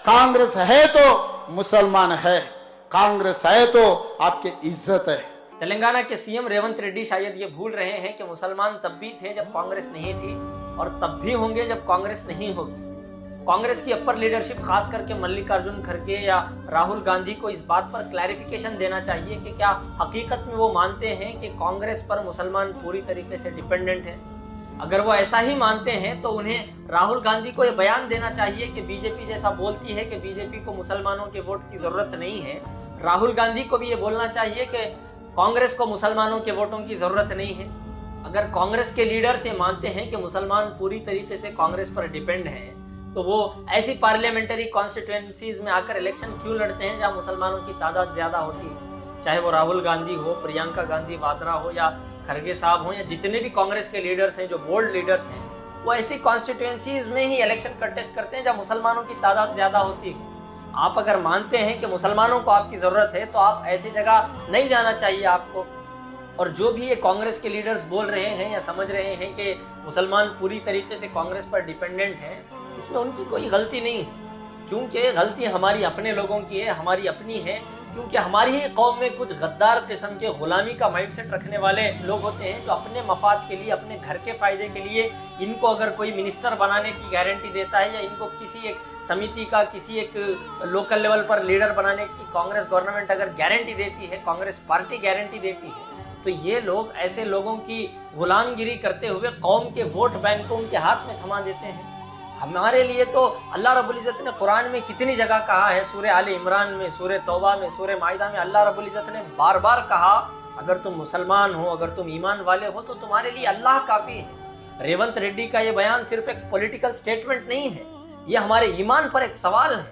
कांग्रेस है तो मुसलमान है, कांग्रेस है तो आपकी इज्जत है। तेलंगाना के सीएम रेवंत रेड्डी शायद ये भूल रहे हैं कि मुसलमान तब भी थे जब कांग्रेस नहीं थी और तब भी होंगे जब कांग्रेस नहीं होगी। कांग्रेस की अपर लीडरशिप खास करके मल्लिकार्जुन खड़गे या राहुल गांधी को इस बात पर क्लैरिफिकेशन देना चाहिए कि क्या हकीकत में वो मानते हैं कि कांग्रेस पर मुसलमान पूरी तरीके से डिपेंडेंट है। अगर वो ऐसा ही मानते हैं तो उन्हें राहुल गांधी को ये बयान देना चाहिए कि बीजेपी जैसा बोलती है कि बीजेपी को मुसलमानों के वोट की जरूरत नहीं है। राहुल गांधी को भी ये बोलना चाहिए कि कांग्रेस को मुसलमानों के वोटों की जरूरत नहीं है। अगर कांग्रेस के लीडर्स ये मानते हैं कि मुसलमान पूरी तरीके से कांग्रेस पर डिपेंड है तो वो ऐसी पार्लियामेंट्री कॉन्स्टिट्यूएंसीज में आकर इलेक्शन क्यों लड़ते हैं जहां मुसलमानों की तादाद ज्यादा होती है। चाहे वो राहुल गांधी हो, प्रियंका गांधी वाड्रा हो या खड़गे साहब हो या जितने भी कांग्रेस के लीडर्स हैं, जो बोल्ड लीडर्स हैं, वो ऐसी कॉन्स्टिट्यूएंसीज में ही इलेक्शन कंटेस्ट करते हैं जहां मुसलमानों की तादाद ज्यादा होती है। आप अगर मानते हैं कि मुसलमानों को आपकी जरूरत है तो आप ऐसी जगह नहीं जाना चाहिए आपको। और जो भी ये कांग्रेस के लीडर्स बोल रहे हैं या समझ रहे हैं कि मुसलमान पूरी तरीके से कांग्रेस पर डिपेंडेंट हैं, इसमें उनकी कोई गलती नहीं है, क्योंकि गलती हमारी अपने लोगों की है, हमारी अपनी है। क्योंकि हमारी ही कौम में कुछ गद्दार किस्म के गुलामी का माइंडसेट रखने वाले लोग होते हैं जो अपने मफाद के लिए, अपने घर के फायदे के लिए इनको अगर कोई मिनिस्टर बनाने की गारंटी देता है या इनको किसी एक समिति का, किसी एक लोकल लेवल पर लीडर बनाने की कांग्रेस गवर्नमेंट अगर गारंटी देती है, कांग्रेस पार्टी गारंटी देती है, तो ये लोग ऐसे लोगों की गुलामगिरी करते हुए कौम के वोट बैंक को उनके हाथ में थमा देते हैं। हमारे लिए तो अल्लाह रब्बुल इज़्ज़त ने कुरान में कितनी जगह कहा है, सूरह आले इमरान में, सूरह तौबा में, सूरह माइदा में अल्लाह रब्बुल इज़्ज़त ने बार बार कहा अगर तुम मुसलमान हो, अगर तुम ईमान वाले हो तो तुम्हारे लिए अल्लाह काफ़ी है। रेवंत रेड्डी का ये बयान सिर्फ एक पॉलिटिकल स्टेटमेंट नहीं है, ये हमारे ईमान पर एक सवाल है।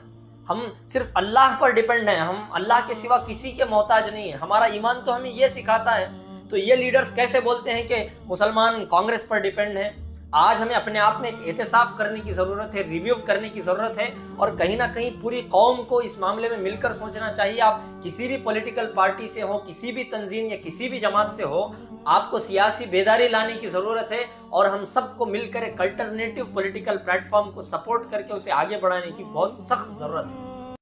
हम सिर्फ अल्लाह पर डिपेंड हैं, हम अल्लाह के सिवा किसी के मोहताज नहीं है। हमारा ईमान तो हमें ये सिखाता है। तो ये लीडर्स कैसे बोलते हैं कि मुसलमान कांग्रेस पर डिपेंड है। आज हमें अपने आप में एक एहतसाब करने की ज़रूरत है, रिव्यू करने की ज़रूरत है और कहीं ना कहीं पूरी कौम को इस मामले में मिलकर सोचना चाहिए। आप किसी भी पॉलिटिकल पार्टी से हो, किसी भी तंजीम या किसी भी जमात से हो, आपको सियासी बेदारी लाने की ज़रूरत है और हम सबको मिलकर एक अल्टरनेटिव पॉलिटिकल प्लेटफॉर्म को सपोर्ट करके उसे आगे बढ़ाने की बहुत सख्त ज़रूरत है।